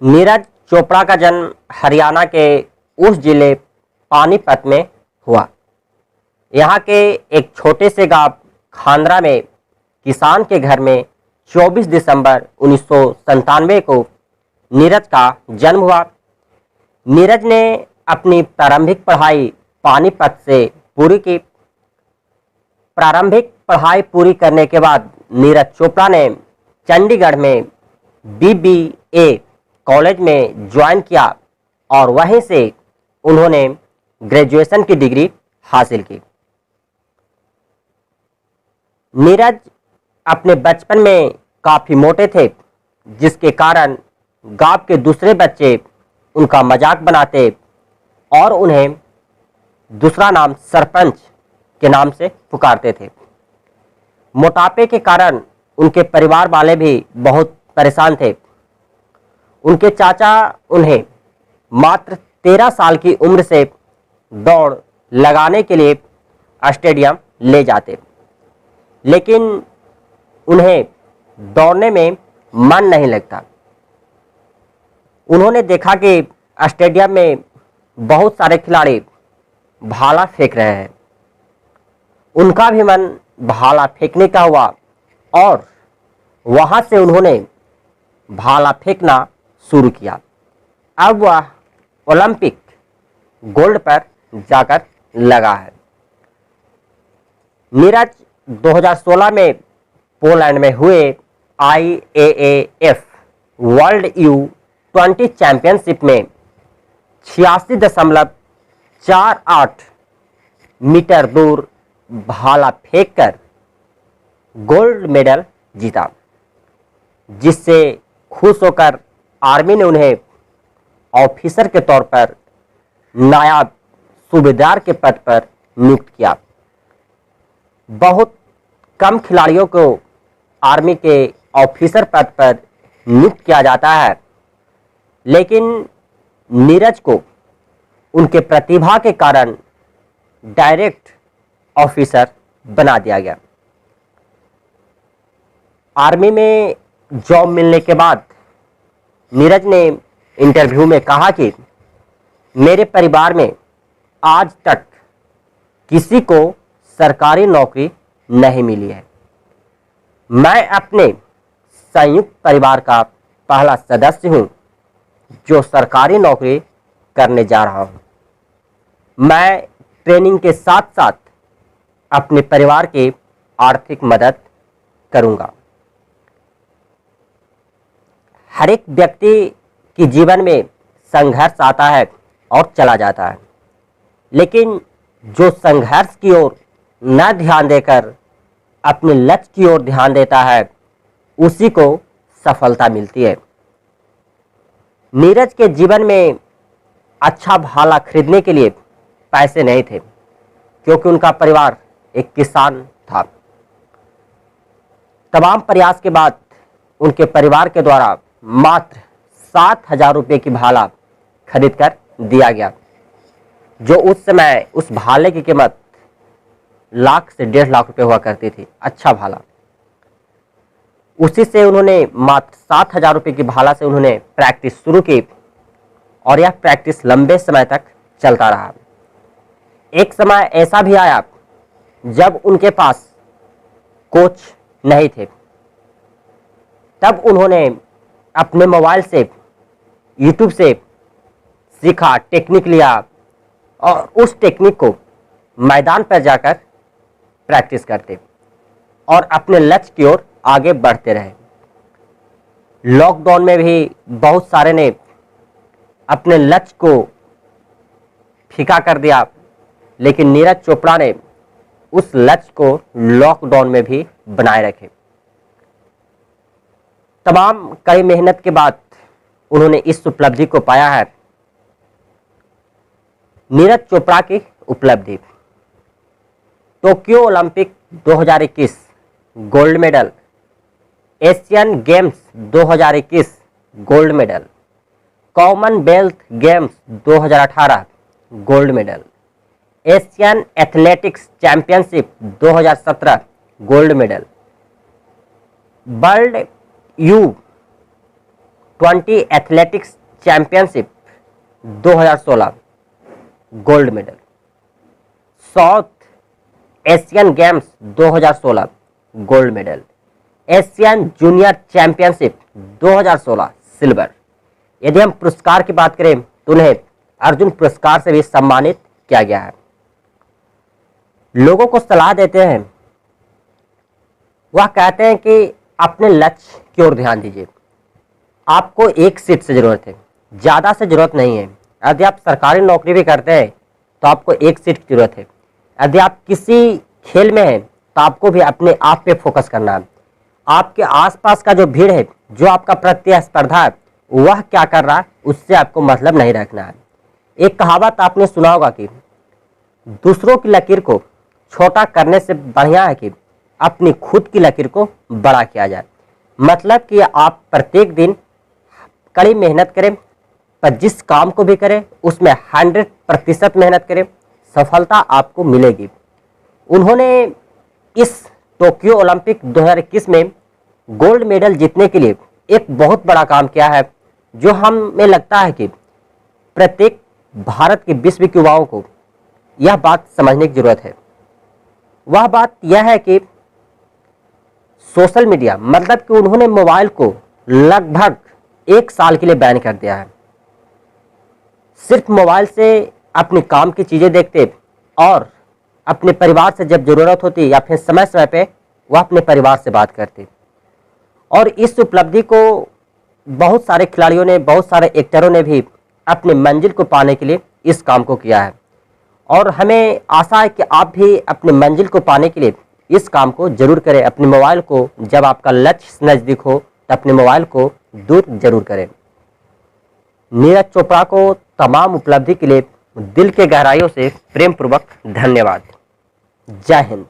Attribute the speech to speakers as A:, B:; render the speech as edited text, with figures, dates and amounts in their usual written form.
A: नीरज चोपड़ा का जन्म हरियाणा के उस जिले पानीपत में हुआ। यहाँ के एक छोटे से गांव खांदरा में किसान के घर में 24 दिसंबर 1997 को नीरज का जन्म हुआ। नीरज ने अपनी प्रारंभिक पढ़ाई पानीपत से पूरी की। प्रारंभिक पढ़ाई पूरी करने के बाद नीरज चोपड़ा ने चंडीगढ़ में बीबीए कॉलेज में ज्वाइन किया और वहीं से उन्होंने ग्रेजुएशन की डिग्री हासिल की। नीरज अपने बचपन में काफ़ी मोटे थे, जिसके कारण गांव के दूसरे बच्चे उनका मजाक बनाते और उन्हें दूसरा नाम सरपंच के नाम से पुकारते थे। मोटापे के कारण उनके परिवार वाले भी बहुत परेशान थे। उनके चाचा उन्हें मात्र 13 साल की उम्र से दौड़ लगाने के लिए स्टेडियम ले जाते, लेकिन उन्हें दौड़ने में मन नहीं लगता। उन्होंने देखा कि स्टेडियम में बहुत सारे खिलाड़ी भाला फेंक रहे हैं। उनका भी मन भाला फेंकने का हुआ और वहां से उन्होंने भाला फेंकना शुरू किया। अब वह ओलंपिक गोल्ड पर जाकर लगा है। नीरज 2016 में पोलैंड में हुए IAAF वर्ल्ड U20 चैंपियनशिप में 86.48 मीटर दूर भाला फेंककर गोल्ड मेडल जीता, जिससे खुश होकर आर्मी ने उन्हें ऑफिसर के तौर पर नायब सूबेदार के पद पर नियुक्त किया। बहुत कम खिलाड़ियों को आर्मी के ऑफिसर पद पर नियुक्त किया जाता है, लेकिन नीरज को उनके प्रतिभा के कारण डायरेक्ट ऑफिसर बना दिया गया। आर्मी में जॉब मिलने के बाद नीरज ने इंटरव्यू में कहा कि मेरे परिवार में आज तक किसी को सरकारी नौकरी नहीं मिली है। मैं अपने संयुक्त परिवार का पहला सदस्य हूं जो सरकारी नौकरी करने जा रहा हूं। मैं ट्रेनिंग के साथ साथ अपने परिवार की आर्थिक मदद करूंगा। हर एक व्यक्ति के जीवन में संघर्ष आता है और चला जाता है, लेकिन जो संघर्ष की ओर न ध्यान देकर अपने लक्ष्य की ओर ध्यान देता है, उसी को सफलता मिलती है। नीरज के जीवन में अच्छा भाला खरीदने के लिए पैसे नहीं थे, क्योंकि उनका परिवार एक किसान था। तमाम प्रयास के बाद उनके परिवार के द्वारा मात्र 7,000 रुपये की भाला खरीद कर दिया गया, जो उस समय उस भाले की कीमत लाख से 1.5 लाख रुपये हुआ करती थी। अच्छा भाला, उसी से उन्होंने मात्र 7,000 रुपये की भाला से उन्होंने प्रैक्टिस शुरू की और यह प्रैक्टिस लंबे समय तक चलता रहा। एक समय ऐसा भी आया जब उनके पास कोच नहीं थे। तब उन्होंने अपने मोबाइल से यूट्यूब से सीखा, टेक्निक लिया और उस टेक्निक को मैदान पर जाकर प्रैक्टिस करते और अपने लक्ष्य की ओर आगे बढ़ते रहे। लॉकडाउन में भी बहुत सारे ने अपने लक्ष्य को फीका कर दिया, लेकिन नीरज चोपड़ा ने उस लक्ष्य को लॉकडाउन में भी बनाए रखे। तमाम कड़ी मेहनत के बाद उन्होंने इस उपलब्धि को पाया है। नीरज चोपड़ा की उपलब्धि: Tokyo Olympic 2021 gold medal, Asian games 2021 gold medal, Commonwealth games 2018 gold medal, Asian athletics championship 2017 gold medal, world 20 athletics championship 2016 gold medal, south Asian games 2016 gold medal, Asian junior championship 2016 silver. यदि हम पुरस्कार की बात करें तो उन्हें अर्जुन पुरस्कार से भी सम्मानित किया गया है। लोगों को सलाह देते हैं, वह कहते हैं कि अपने लक्ष्य की ओर ध्यान दीजिए। आपको एक सीट से जरूरत है, ज़्यादा से जरूरत नहीं है। यदि आप सरकारी नौकरी भी करते हैं तो आपको एक सीट की जरूरत है। यदि आप किसी खेल में हैं तो आपको भी अपने आप पे फोकस करना है। आपके आसपास का जो भीड़ है, जो आपका प्रतिस्पर्धा है, वह क्या कर रहा है उससे आपको मतलब नहीं रखना है। एक कहावत आपने सुना होगा कि दूसरों की लकीर को छोटा करने से बढ़िया है कि अपनी खुद की लकीर को बड़ा किया जाए। मतलब कि आप प्रत्येक दिन कड़ी मेहनत करें, पर जिस काम को भी करें उसमें 100% मेहनत करें, सफलता आपको मिलेगी। उन्होंने इस टोक्यो ओलंपिक 2021 में गोल्ड मेडल जीतने के लिए एक बहुत बड़ा काम किया है, जो हमें लगता है कि प्रत्येक भारत के 20 युवाओं को यह बात समझने की जरूरत है। वह बात यह है कि सोशल मीडिया, मतलब कि उन्होंने मोबाइल को लगभग 1 साल के लिए बैन कर दिया है। सिर्फ मोबाइल से अपने काम की चीज़ें देखते और अपने परिवार से जब ज़रूरत होती या फिर समय समय पे वह अपने परिवार से बात करते। और इस उपलब्धि को बहुत सारे खिलाड़ियों ने, बहुत सारे एक्टरों ने भी अपने मंजिल को पाने के लिए इस काम को किया है। और हमें आशा है कि आप भी अपने मंजिल को पाने के लिए इस काम को जरूर करें। अपने मोबाइल को, जब आपका लक्ष्य नज़दीक हो तो अपने मोबाइल को दूर जरूर करें। नीरज चोपड़ा को तमाम उपलब्धि के लिए दिल के गहराइयों से प्रेम पूर्वक धन्यवाद। जय हिंद।